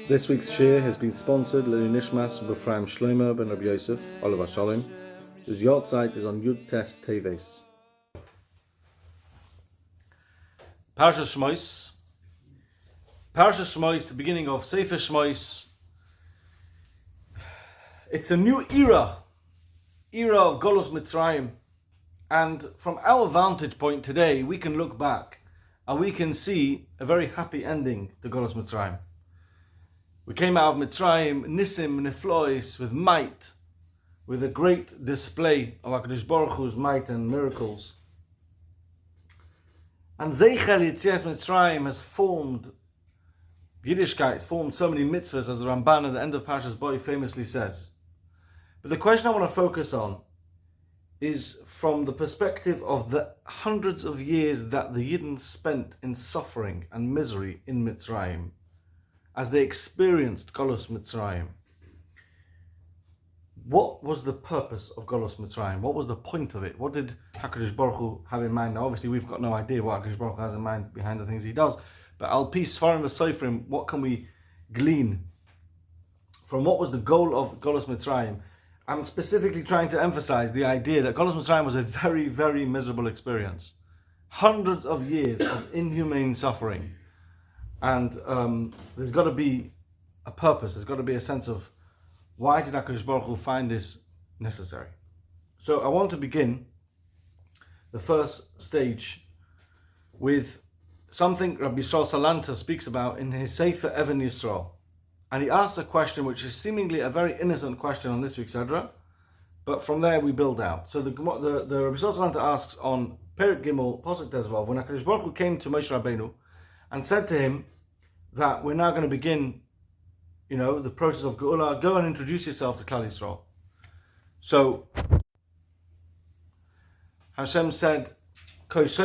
This week's shir has been sponsored Lili Nishmas B'Fraim Shlomo ben Rabbi Yosef, Olav Shalom, whose yahrzeit is on Yud Tes Teves. Parshas Shemos. Parshas Shemos, the beginning of Sefer Shemos. It's a new era of Golus Mitzrayim. And from our vantage point today, we can look back and we can see a very happy ending to Golus Mitzrayim. We came out of Mitzrayim, Nisim, Neflois, with might, with a great display of HaKadosh Baruch Hu's might and miracles. And Zeichel Yitzias Mitzrayim has formed, Yiddishkeit formed so many mitzvahs, as the Ramban at the end of Parshas Bo famously says. But the question I want to focus on is from the perspective of the hundreds of years that the Yidden spent in suffering and misery in Mitzrayim, as they experienced Golus Mitzrayim. What was the purpose of Golus Mitzrayim? What was the point of it? What did HaKadosh Baruch Hu have in mind? Now, obviously, we've got no idea what HaKadosh Baruch Hu has in mind behind the things he does. But Al Pi Sfarim V'Sofrim, what can we glean from what was the goal of Golus Mitzrayim? I'm specifically trying to emphasize the idea that Golus Mitzrayim was a very, very miserable experience. Hundreds of years of inhumane suffering. And there's got to be a purpose, there's got to be a sense of why did HaKadosh Baruch Hu find this necessary? So I want to begin the first stage with something Rabbi Yisrael Salanta speaks about in his Sefer Even Yisrael. And he asks a question which is seemingly a very innocent question on this week's Edra, but from there we build out. So the Rabbi Yisrael Salanta asks on Perek Gimel, Pasuk Tezvav, when HaKadosh Baruch Hu came to Moshe Rabbeinu and said to him that we're now going to begin, the process of Geula, go and introduce yourself to Klal Yisrael. So Hashem said, introduce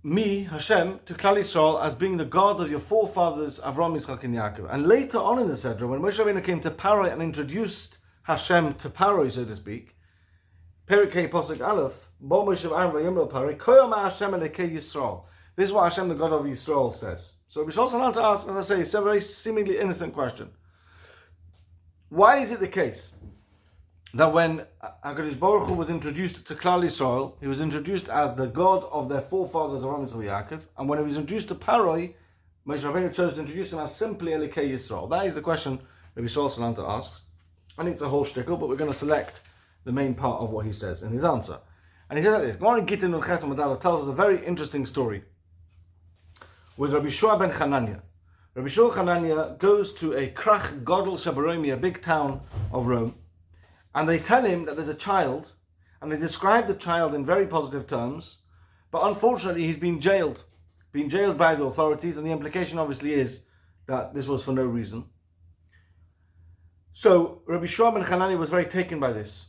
me, Hashem, to Klal Yisrael as being the God of your forefathers, Avram, Yitzchak, and Yaakov. And later on in the Sedra, when Moshe Rabbeinu came to Paro and introduced Hashem to Paro, so to speak, Perikei Posuk Aleph, Bo Moshe Aaron Vayimel Paro, Koyama Hashem Elekei Yisrael. This is what Hashem, the God of Yisrael, says. So we should also want to ask, as I say, it's a very seemingly innocent question. Why is it the case that when HaKadosh Baruch Hu was introduced to Klal Yisrael, he was introduced as the God of their forefathers, Avram, Yitzchak, Yaakov, and when he was introduced to Paroi, Moshe Rabbeinu chose to introduce him as simply Elekei Yisrael? That is the question Rabbi Yisrael Salanta asks. I think it's a whole shtickle, but we're going to select the main part of what he says in his answer. And he says like this: Gemara Gittin and Chesed Madalav tells us a very interesting story with Rabbi Shua ben Chananya. Rabbi Shua Chananya goes to a Krach Godel Shabaromi, a big town of Rome, and they tell him that there's a child, and they describe the child in very positive terms, but unfortunately he's been jailed by the authorities, and the implication obviously is that this was for no reason. So Rabbi Shua ben Chananya was very taken by this.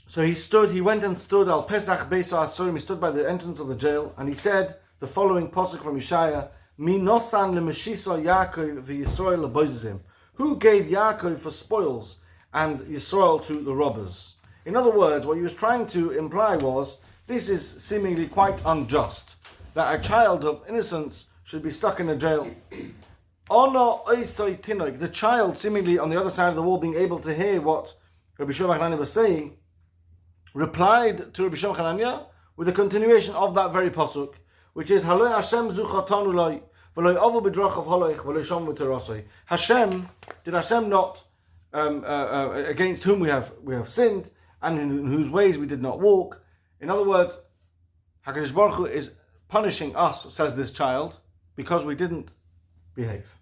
So he went and stood al Pesach Beisa Asurim, he stood by the entrance of the jail, and he said the following pasuk from Yeshaya: Mi nosan lemeshisa Yaakov v'Yisrael leboizim. Who gave Yaakov for spoils and Yisrael to the robbers? In other words, what he was trying to imply was, this is seemingly quite unjust, that a child of innocence should be stuck in a jail. The child, seemingly on the other side of the wall, being able to hear what Rabbi Shua ben Chananya was saying, replied to Rabbi Shua ben Chananya with a continuation of that very pasuk, which is Haloi Hashem zuchatanu loi v'loi avu b'drachav haloich v'loi shomu terasoi. Did Hashem not against whom we have sinned and in whose ways we did not walk? In other words, HaKadosh Baruch Hu is punishing us, says this child, because we didn't behave.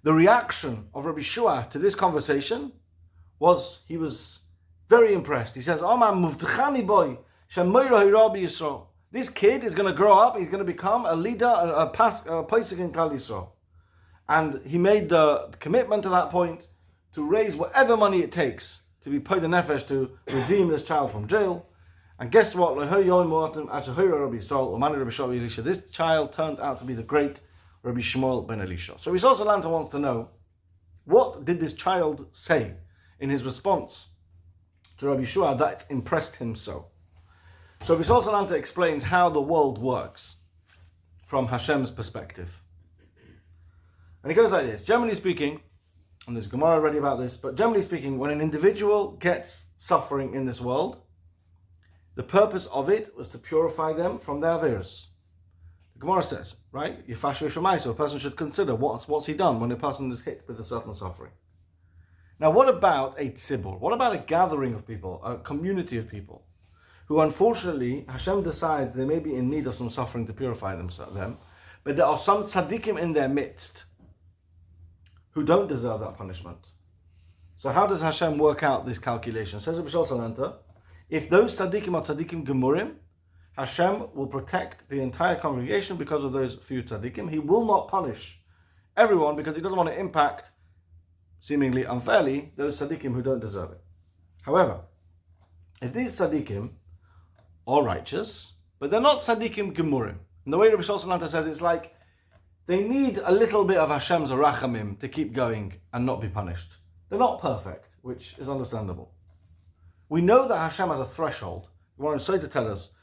The reaction of Rabbi Shua to this conversation was, he was very impressed. He says, this kid is going to grow up, he's going to become a leader, a Paisik in Klal Yisrael. And he made the commitment at that point to raise whatever money it takes to be paid the nefesh to redeem this child from jail. And guess what? This child turned out to be the great Rabbi Shmuel ben Elisha. So Yisrael Salanta wants to know, what did this child say in his response to Rabbi Shua that impressed him so? So Bishol Salanta explains how the world works from Hashem's perspective. And he goes like this. Generally speaking, and there's Gemara already about this, but generally speaking, when an individual gets suffering in this world, the purpose of it was to purify them from their averos. The Gemara says, right? So a person should consider what's he done when a person is hit with a certain suffering. Now, what about a tzibur? What about a gathering of people, a community of people, who unfortunately, Hashem decides they may be in need of some suffering to purify them, but there are some tzaddikim in their midst who don't deserve that punishment. So how does Hashem work out this calculation? Says Bishol Salanta, if those tzaddikim are tzaddikim gemurim, Hashem will protect the entire congregation because of those few tzaddikim. He will not punish everyone because he doesn't want to impact, seemingly unfairly, those tzaddikim who don't deserve it. However, if these tzaddikim are righteous, but they're not tzaddikim gemurim, and the way Rabbi Shol Salanta says, it's like they need a little bit of Hashem's rachamim to keep going and not be punished. They're not perfect, which is understandable. We know that Hashem has a threshold. Warren Soita tells us,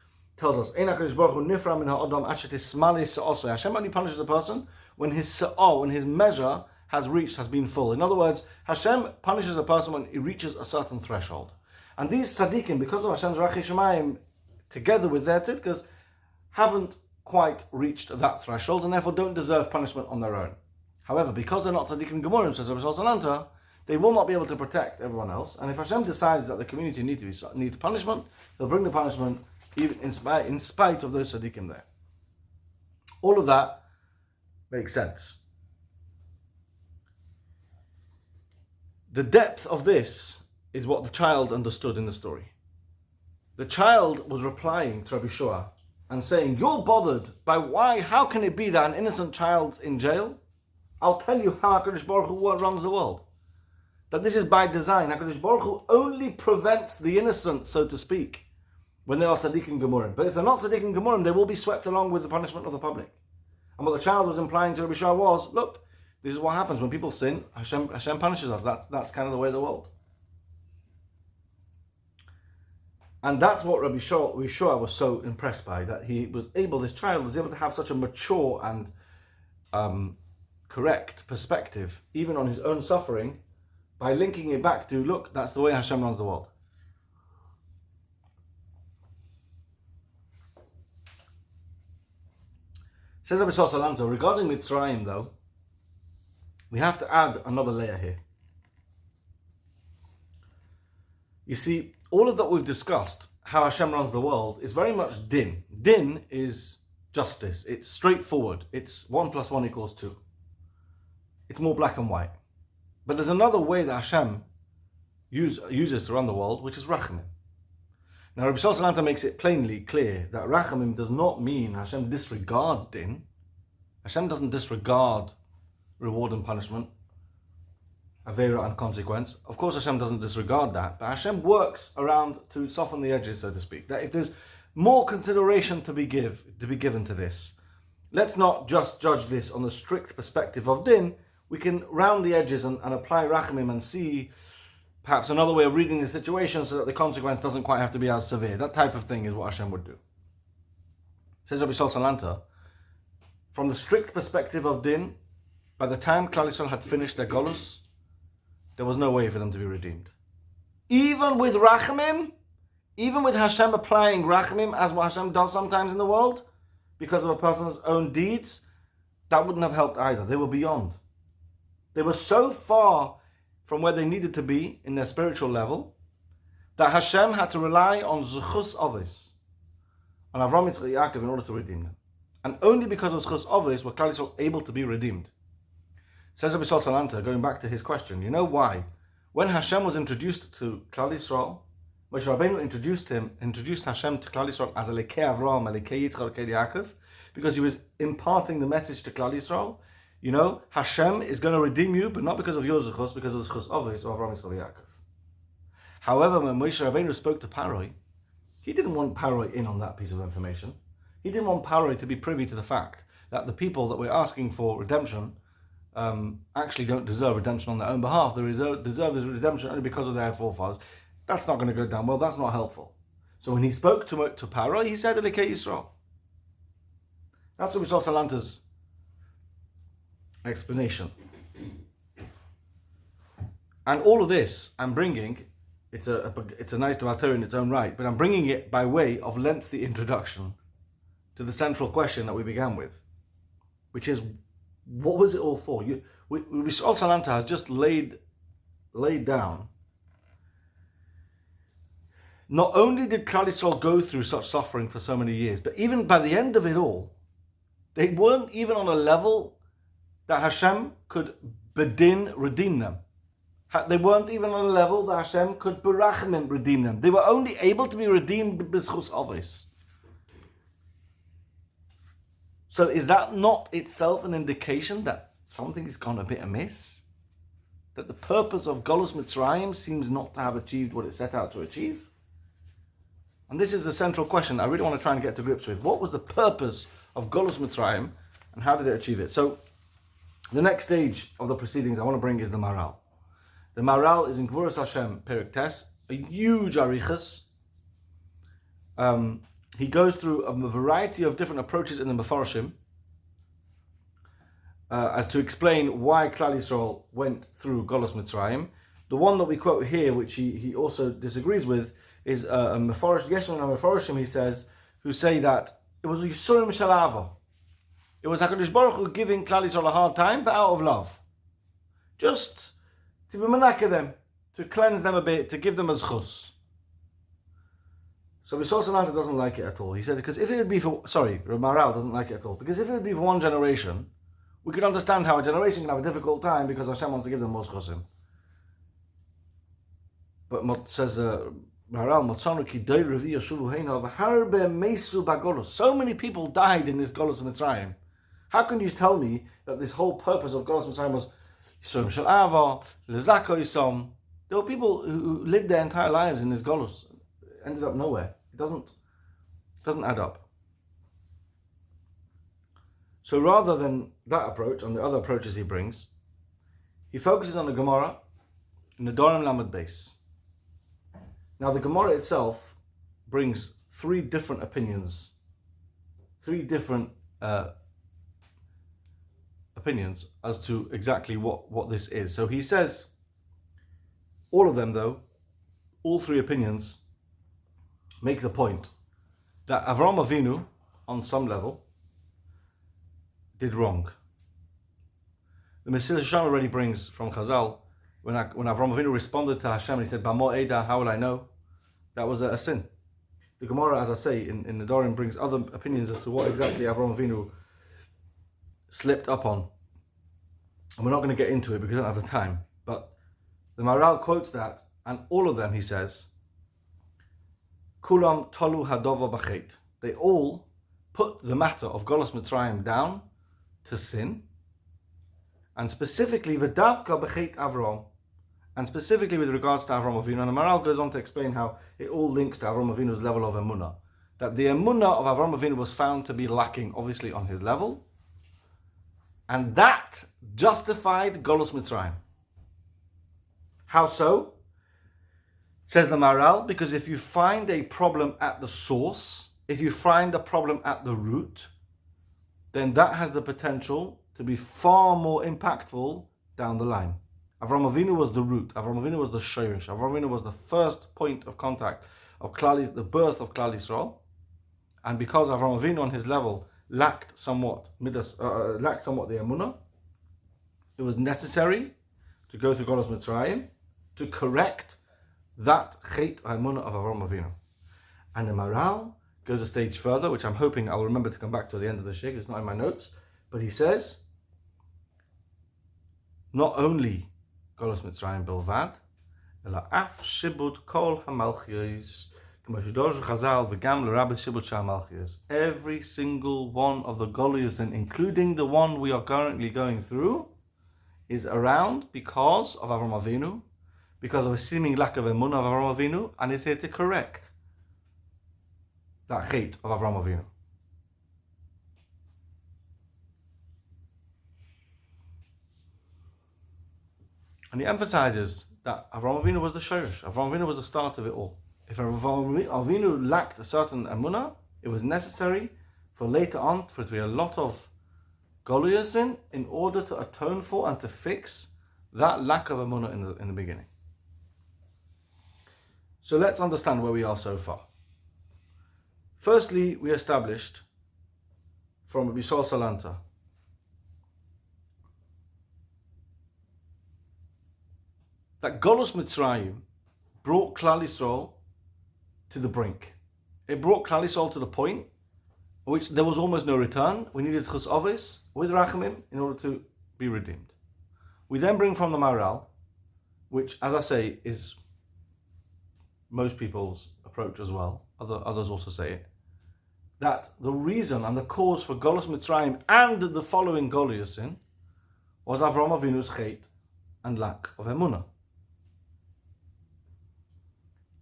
Hashem only punishes a person when his measure has been full. In other words, Hashem punishes a person when he reaches a certain threshold. And these tzaddikim, because of Hashem's Rachei Shemayim, together with their tzidkas, haven't quite reached that threshold and therefore don't deserve punishment on their own. However, because they're not tzaddikim gemurim, says Rabbi Shol Salanta, they will not be able to protect everyone else. And if Hashem decides that the community needs punishment, He'll bring the punishment even in spite of those tzaddikim there. All of that makes sense. The depth of this is what the child understood in the story. The child was replying to Rabbi Shua and saying, you're bothered by how can it be that an innocent child's in jail? I'll tell you how HaKadosh Baruch Hu runs the world. That this is by design. HaKadosh Baruch Hu only prevents the innocent, so to speak, when they are tzaddikim gemurim. But if they're not tzaddikim gemurim, they will be swept along with the punishment of the public. And what the child was implying to Rabbi Shua was, look, this is what happens when people sin. Hashem punishes us. That's kind of the way of the world. And that's what Rabbi Shua was so impressed by, that this child was able to have such a mature and correct perspective, even on his own suffering, by linking it back to, look, that's the way Hashem runs the world. Says Rabbi Shol Salanta, regarding Mitzrayim though, we have to add another layer here. You see, all of that we've discussed, how Hashem runs the world, is very much din. Din is justice. It's straightforward. It's 1 + 1 = 2. It's more black and white. But there's another way that Hashem uses to run the world, which is rachamim. Now, Rabbi Shol Salanta makes it plainly clear that rachamim does not mean Hashem disregards din. Hashem doesn't disregard reward and punishment, avera and consequence. Of course, Hashem doesn't disregard that, but Hashem works around to soften the edges, so to speak. That if there's more consideration to be given to this, let's not just judge this on the strict perspective of din. We can round the edges and apply rachamim and see perhaps another way of reading the situation so that the consequence doesn't quite have to be as severe. That type of thing is what Hashem would do. Says Rabbi Shol Salanta, from the strict perspective of din, by the time Klal Yisrael had finished their Golus, there was no way for them to be redeemed. Even with rachamim, even with Hashem applying rachamim as what Hashem does sometimes in the world, because of a person's own deeds, that wouldn't have helped either. They were beyond. They were so far from where they needed to be in their spiritual level that Hashem had to rely on Zechus Avos, on Avram, Yitzchak, Yaakov, in order to redeem them. And only because of Zechus Avos were Klal Yisrael able to be redeemed. Says Rabbi Shol Salanta, going back to his question, you know why? When Hashem was introduced to Klal Yisrael, Moshe Rabbeinu introduced Hashem to Klal Yisrael as Elekei Avram, Elekei Yitzchak, Elekei Yaakov, because he was imparting the message to Klal Yisrael. You know, Hashem is going to redeem you, but not because of your zechus, because of the zechus Avos of Avraham, Yitzchak, Yaakov. However, when Moshe Rabbeinu spoke to Paroi, he didn't want Paroi in on that piece of information. He didn't want Paroi to be privy to the fact that the people that we're asking for redemption actually don't deserve redemption on their own behalf. They deserve the redemption only because of their forefathers. That's not going to go down well. That's not helpful. So when he spoke to Paro, he said Elikei Yisrael. That's what we saw Salanta's explanation. And all of this I'm bringing, it's a nice Devater in its own right, but I'm bringing it by way of lengthy introduction to the central question that we began with, which is, what was it all for? We saw Salanta has just laid down. Not only did Klal Yisrael go through such suffering for so many years, but even by the end of it all, they weren't even on a level that Hashem could bedin redeem them. They weren't even on a level that Hashem could berachmim redeem them. They were only able to be redeemed b'schus avos. So is that not itself an indication that something has gone a bit amiss? That the purpose of Golus Mitzrayim seems not to have achieved what it set out to achieve? And this is the central question I really want to try and get to grips with. What was the purpose of Golus Mitzrayim and how did it achieve it? So the next stage of the proceedings I want to bring is the Maral. The Maral is in Gvuras Hashem Perek Tes, a huge arichas. He goes through a variety of different approaches in the Mefarshim as to explain why Klal Yisrael went through Golus Mitzrayim. The one that we quote here, which he also disagrees with, is a Mefarshim, Yeshua and Mefarshim, he says, who say that it was Yisurim Shalava. It was HaKadosh Baruch Hu giving Klal Yisrael a hard time, but out of love. Just to be menake them, to cleanse them a bit, to give them a zchus. So Rishon Sanata doesn't like it at all. He said, because if it would be for, Maral doesn't like it at all, because if it would be for one generation, we could understand how a generation can have a difficult time because Hashem wants to give them more zchusim. But says Maral, so many people died in this Golus Mitzrayim. How can you tell me that this whole purpose of Golus Mitzrayim was Yisurim Shel Ava, Lezako Yisom? There were people who lived their entire lives in this Golus, ended up nowhere. It doesn't add up. So rather than that approach, and the other approaches he brings, he focuses on the Gemara in the Dorim Lamed Beis. Now the Gemara itself brings three different opinions, opinions as to exactly what this is. So he says, all of them though, all three opinions make the point that Avraham Avinu, on some level, did wrong. The Mesilas Yesharim already brings from Chazal, when Avraham Avinu responded to Hashem and he said, Bamo Eda, how will I know? That was a sin. The Gemara, as I say, in the Dorim brings other opinions as to what exactly Avraham Avinu slipped up on. And we're not going to get into it because we don't have the time. But the Maral quotes that, and all of them, he says, Kulam tolu hadova b'chet. They all put the matter of Golus Mitzrayim down to sin, and specifically v'davka b'chet Avraham, and specifically with regards to Avraham Avinu. And the Maral goes on to explain how it all links to Avraham Avinu's level of emunah. That the emunah of Avraham Avinu was found to be lacking, obviously, on his level, and that justified Golus Mitzrayim. How so? Says the Maral, because if you find a problem at the source, if you find a problem at the root, then that has the potential to be far more impactful down the line. Avraham Avinu was the root. Avraham Avinu was the shayrish. Avraham Avinu was the first point of contact of the birth of Klal Yisrael. And because Avraham Avinu on his level lacked somewhat the emunah, it was necessary to go through Golus Mitzrayim to correct that chet emunah of Avraham Avinu. And the Maral goes a stage further, which I'm hoping I'll remember to come back to at the end of the shig. It's not in my notes, but he says, not only Golus Mitzrayim bilvad, ela af shibud kol hamalchiyos, k'mashudosh Chazal v'gam l'rabbi shibud sha'malchiyos. Every single one of the Golus, and including the one we are currently going through, is around because of Avraham Avinu, because of a seeming lack of emunah of Avraham Avinu, and is here to correct that chet of Avraham Avinu. And he emphasizes that Avraham Avinu was the shorish. Avraham Avinu was the start of it all. If Avraham Avinu lacked a certain emunah, it was necessary for later on for it to be a lot of Golus in order to atone for and to fix that lack of emunah in the beginning. So let's understand where we are so far. Firstly, we established from Bishal Salanta that Golus Mitzrayim brought Klal Yisrael to the brink. It brought Klal Yisrael to the point at which there was almost no return. We needed Chus Ovis with Rachamim in order to be redeemed. We then bring from the Maral, which, as I say, is most people's approach as well. Others also say it. That the reason and the cause for Golus Mitzrayim and the following Golusin was Avraham Avinu's chait and lack of emunah.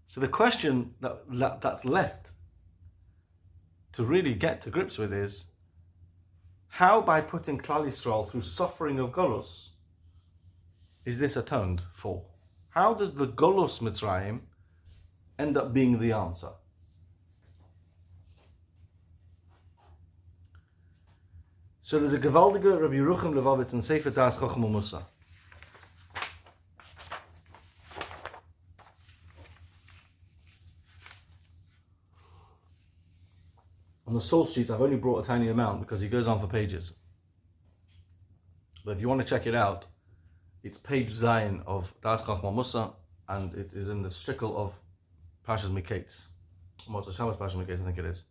So the question that's left to really get to grips with is, how by putting Klal Yisrael through suffering of Golus is this atoned for? How does the Golus Mitzrayim end up being the answer? So there's a gewaldige Rabbi Yerucham Levavitz in Sefer Das Chochma Musa. On the source sheets, I've only brought a tiny amount because he goes on for pages. But if you want to check it out, it's page Zayin of Das Chochma Musa, and it is in the shtickle of Parshas Miketz. Motzei Shabbos Parshas Miketz, I think it is.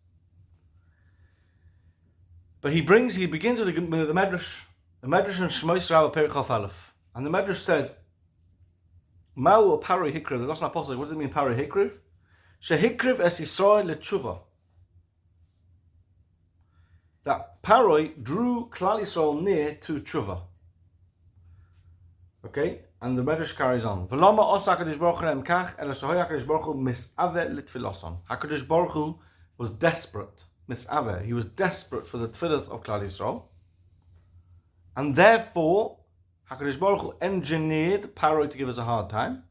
But he begins with the Medrash in Shmos Rabbah Perek Chaf Aleph. And the Medrash says, Ma'u Paroi Hikriv, the Lashon HaPosuk, what does it mean, Paroi Hikriv? Shehikriv es Yisrael le'tshuva. That Paroi drew Klal Yisrael near to tshuva. Okay? And the Medrash carries on. V'lama osa HaKadosh Baruch Hu lehem kach, ela shehoya HaKadosh Baruch Hu mis'aveh l'tfiloson. HaKadosh Baruch Hu was desperate. Mis'aveh. He was desperate for the tefillas of Klal Yisrael. And therefore, HaKadosh Baruch Hu engineered Paroi to give us a hard time,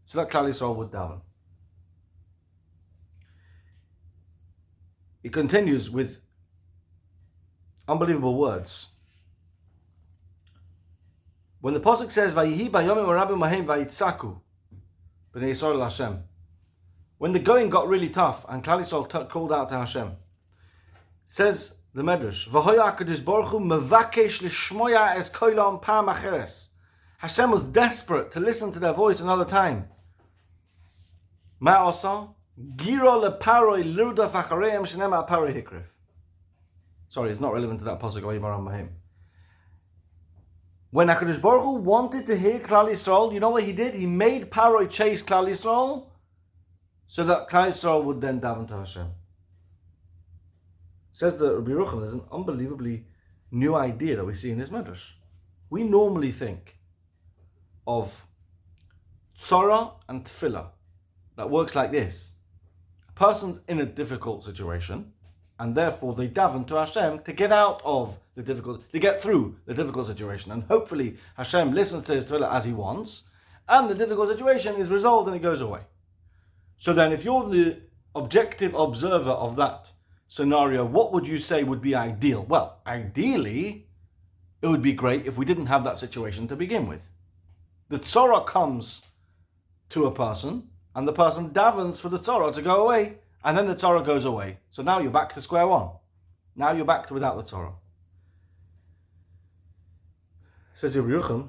so that Klal Yisrael would daven. He continues with unbelievable words. When the Pasuk says, Vayihi bayomim harabim mahem vayitzaku b'nei Yisrael Hashem, when the going got really tough and Klal Yisrael called out to Hashem, says the Medrash, V'hoya HaKadosh Baruch Hu mevakesh lishmoya es kolam pam acheres. Hashem was desperate to listen to their voice another time. Ma'osa giro leparoi lurdaf achareim shenema paroi hikriv. Sorry, it's not relevant to that pasuk. When HaKadosh Baruch Hu wanted to hear Klal Yisrael, you know what he did? He made Paroi chase Klal Yisrael, so that Klal Yisrael would then daven to Hashem. Says the Rabbi Yerucham, there's an unbelievably new idea that we see in this Medrash. We normally think of tzara and tefillah that works like this. A person's in a difficult situation, and therefore they daven to Hashem to get out of the difficult, to get through the difficult situation. And hopefully Hashem listens to his tefillah as he wants, and the difficult situation is resolved and it goes away. So then if you're the objective observer of that scenario, what would you say would be ideal? Well, ideally, it would be great if we didn't have that situation to begin with. The tzorah comes to a person, and the person davens for the tzorah to go away, and then the tzorah goes away. So now you're back to square one. Now you're back to without the tzorah. Says Rabbi Yerucham,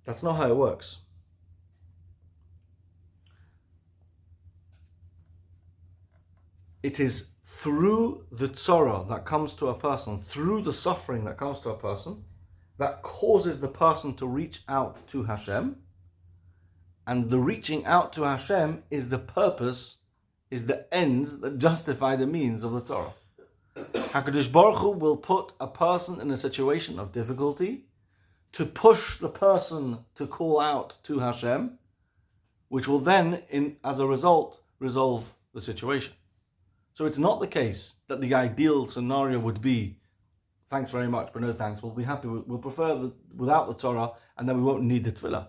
that's not how it works. It is through the tzorah that comes to a person, through the suffering that comes to a person, that causes the person to reach out to Hashem. And the reaching out to Hashem is the purpose, is the ends that justify the means of the tzorah. HaKadosh Baruch Hu will put a person in a situation of difficulty to push the person to call out to Hashem, which will then, as a result, resolve the situation. So it's not the case that the ideal scenario would be, thanks very much, but no thanks, we'll be happy, we'll prefer without the Torah, and then we won't need the tefillah.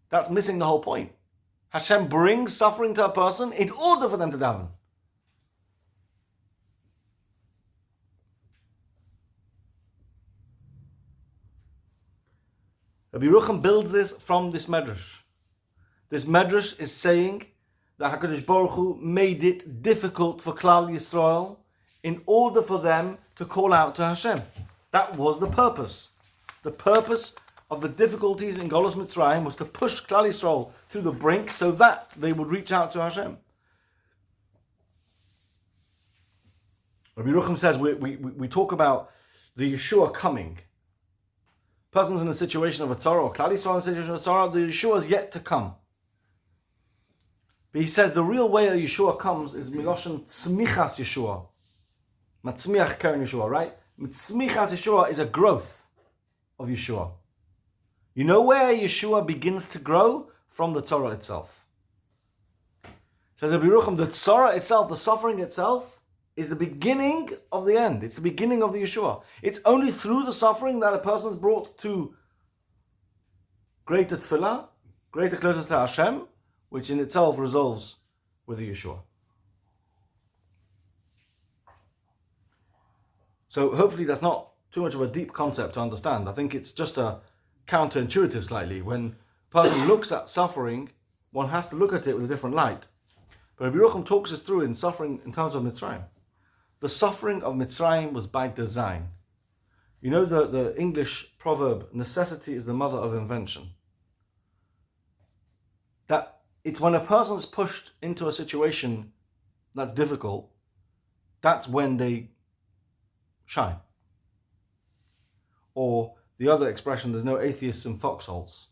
That's missing the whole point. Hashem brings suffering to a person in order for them to daven. Rabbi Yerucham builds this from this medrash. This medrash is saying that HaKadosh Baruch Hu made it difficult for Klal Yisrael in order for them to call out to Hashem. That was the purpose. The purpose of the difficulties in Golus Mitzrayim was to push Klal Yisrael to the brink so that they would reach out to Hashem. Rabbi Yerucham says we talk about the Yeshua coming. Person's in a situation of a tzara, or Klal Yisrael in a situation of a tzara, the Yeshua is yet to come. But he says the real way a Yeshua comes is Miloshen Tzmichas Yeshua. Matzmiach Karen Yeshua, right? Tzmichas Yeshua is a growth of Yeshua. You know where Yeshua begins to grow? From the tzara itself. Says Rabbi Yerucham, the tzara itself, the suffering itself, is the beginning of the end. It's the beginning of the Yeshua. It's only through the suffering that a person is brought to greater tefillah, greater closeness to Hashem, which in itself resolves with the Yeshua. So hopefully that's not too much of a deep concept to understand. I think it's just a counterintuitive slightly. When a person looks at suffering, one has to look at it with a different light. But Rabbi Yerucham talks us through in suffering in terms of Mitzrayim. The suffering of Mitzrayim was by design. You know the English proverb, necessity is the mother of invention. That it's when a person is pushed into a situation that's difficult, that's when they shine. Or the other expression, there's no atheists in foxholes.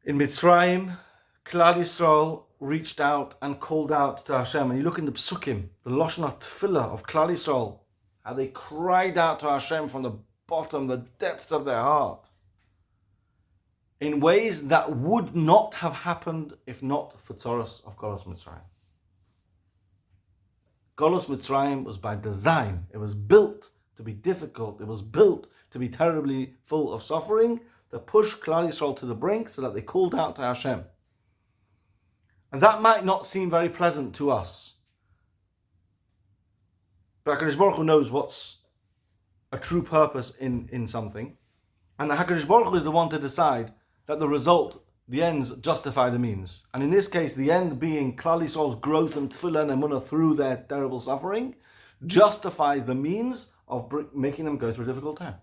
In Mitzrayim, Klal Yisrael reached out and called out to Hashem. And you look in the Psukim, the Lashon HaTefillah of Klal Yisrael, how they cried out to Hashem from the bottom, the depths of their heart, in ways that would not have happened if not for Tzoros of Golus Mitzrayim. Golus Mitzrayim was by design. It was built to be difficult. It was built to be terribly full of suffering, to push Klal Yisrael to the brink so that they called out to Hashem. And that might not seem very pleasant to us. But HaKadosh Baruch Hu knows what's a true purpose in something. And the HaKadosh Baruch Hu is the one to decide that the result, the ends, justify the means. And in this case, the end being Klal Yisrael's growth and tefillah and emunah through their terrible suffering, justifies the means of making them go through a difficult time.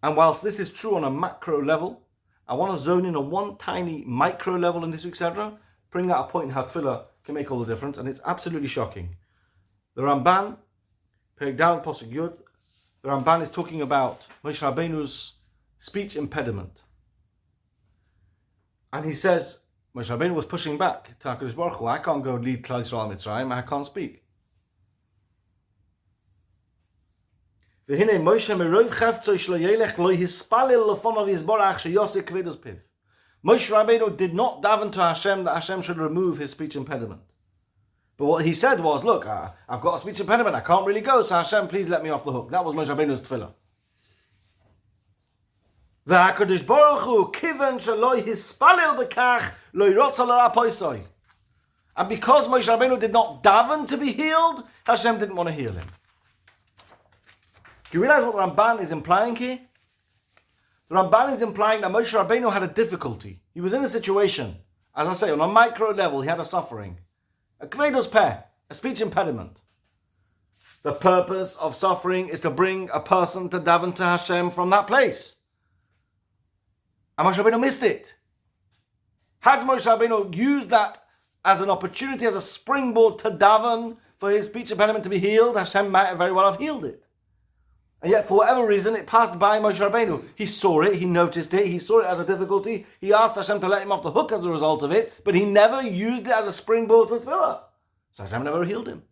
And whilst this is true on a macro level, I want to zone in on one tiny micro level in this week's Sedra, bring out a point in how tefillah can make all the difference, and it's absolutely shocking. The Ramban, Perek Daled Pasuk Yud, the Ramban is talking about Moshe Rabbeinu's speech impediment. And he says, Moshe Rabbeinu was pushing back to HaKadosh Baruch Hu, I can't go lead Klal Yisrael Mitzrayim, I can't speak. V'hinei Moshe merov cheftzoi shlo yelech lo hispalil lefonav yizborach sheyoseh kvedos piv. Moshe Rabbeinu did not daven to Hashem that Hashem should remove his speech impediment. But what he said was, look, I've got a speech impediment, I can't really go, so Hashem, please let me off the hook. That was Moshe Rabbeinu's tefillah. V'HaKadosh Baruch Hu kiven shelo hispalil bekach lo yirotza l'rapoisoi. And because Moshe Rabbeinu did not daven to be healed, Hashem didn't want to heal him. Do you realize what the Ramban is implying here? The Ramban is implying that Moshe Rabbeinu had a difficulty. He was in a situation, as I say, on a micro level, he had a suffering. A kvedos peh, a speech impediment. The purpose of suffering is to bring a person to daven to Hashem from that place. And Moshe Rabbeinu missed it. Had Moshe Rabbeinu used that as an opportunity, as a springboard to daven for his speech impediment to be healed, Hashem might very well have healed it. And yet, for whatever reason, it passed by Moshe Rabbeinu. He saw it, he noticed it, he saw it as a difficulty. He asked Hashem to let him off the hook as a result of it, but he never used it as a springboard to tefillah. So Hashem never healed him.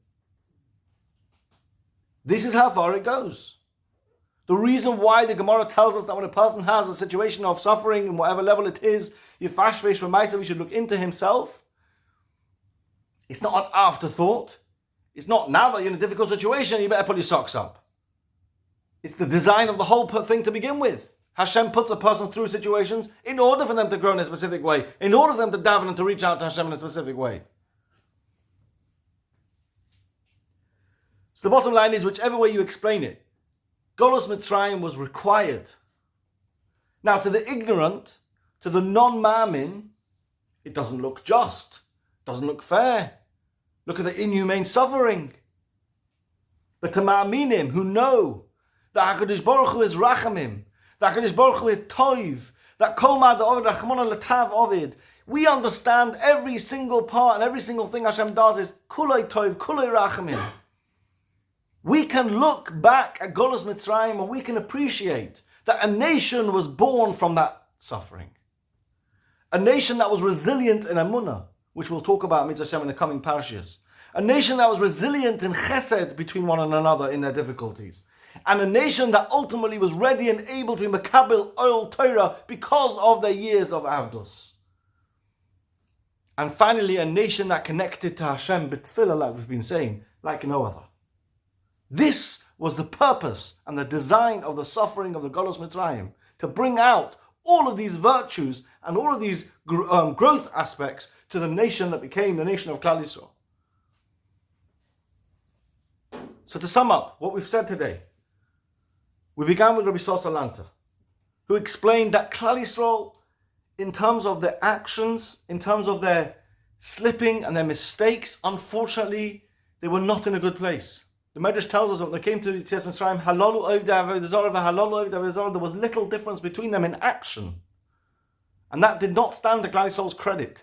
This is how far it goes. The reason why the Gemara tells us that when a person has a situation of suffering, in whatever level it is, Yifashvesh Remaisa, he should look into himself. It's not an afterthought. It's not now that you're in a difficult situation, you better put your socks up. It's the design of the whole thing to begin with. Hashem puts a person through situations in order for them to grow in a specific way, in order for them to daven and to reach out to Hashem in a specific way. So the bottom line is, whichever way you explain it, Golus Mitzrayim was required. Now, to the ignorant, to the non-ma'amin, it doesn't look just, doesn't look fair. Look at the inhumane suffering. But to ma'aminim, who know that HaKadosh Baruch Hu is rachamim, that HaKadosh Baruch Hu is toiv, that kol ma'ad ovid rachmana letav ovid, we understand every single part and every single thing Hashem does is kulei toiv, kulei rachamim. We can look back at Golus Mitzrayim and we can appreciate that a nation was born from that suffering. A nation that was resilient in Emunah, which we'll talk about Mitzvah Hashem in the coming Parshas. A nation that was resilient in chesed between one another in their difficulties. And a nation that ultimately was ready and able to be Mekabel Oil Torah because of their years of Avdus. And finally, a nation that connected to Hashem b'tfilah, like we've been saying, like no other. This was the purpose and the design of the suffering of the Golus Mitzrayim, to bring out all of these virtues and all of these growth aspects to the nation that became the nation of Klal Yisrael. So to sum up what we've said today, we began with Rabbi Sosa Lanta, who explained that Klal Yisrael, in terms of their actions, in terms of their slipping and their mistakes, unfortunately, they were not in a good place. The Medrash tells us that when they came to Yetzias Mitzrayim, halalu ovdei avodah zarah v'halalu ovdei avodah zarah, there was little difference between them in action. And that did not stand to Klal Yisrael's credit.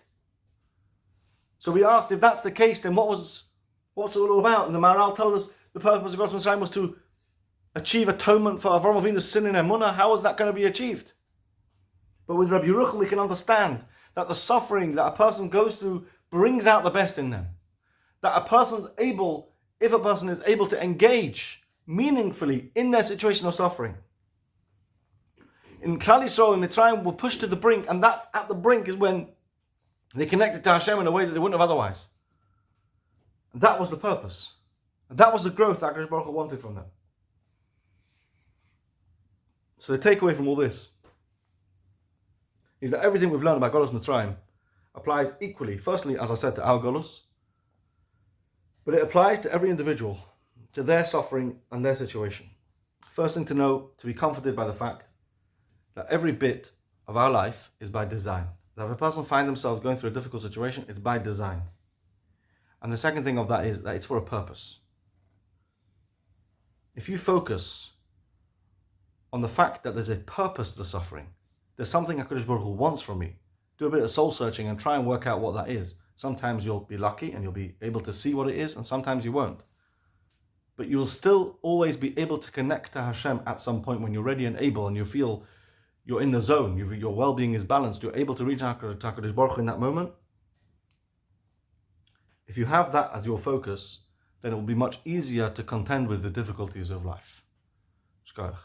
So we asked, if that's the case, then what's it all about? And the Maharal tells us the purpose of Golus Mitzrayim was to achieve atonement for Avram Avinu's sin in Emunah. How was that going to be achieved? But with Rabbi Yerucham, we can understand that the suffering that a person goes through brings out the best in them. That a person's able, if a person is able to engage meaningfully in their situation of suffering. In Klal Yisrael and Mitzrayim were pushed to the brink, and that at the brink is when they connected to Hashem in a way that they wouldn't have otherwise. And that was the purpose. And that was the growth that HaKadosh Baruch Hu wanted from them. So the takeaway from all this is that everything we've learned about Golus Mitzrayim applies equally, firstly, as I said, to our Golus, but it applies to every individual, to their suffering and their situation. First thing to know, to be comforted by the fact that every bit of our life is by design. That if a person finds themselves going through a difficult situation, it's by design. And the second thing of that is that it's for a purpose. If you focus on the fact that there's a purpose to the suffering, there's something HaKadosh Baruch Hu wants from me, do a bit of soul searching and try and work out what that is. Sometimes you'll be lucky and you'll be able to see what it is, and sometimes you won't. But you'll still always be able to connect to Hashem at some point when you're ready and able and you feel you're in the zone, your well-being is balanced, you're able to reach HaKadosh Baruch Hu in that moment. If you have that as your focus, then it will be much easier to contend with the difficulties of life. Shkoyach.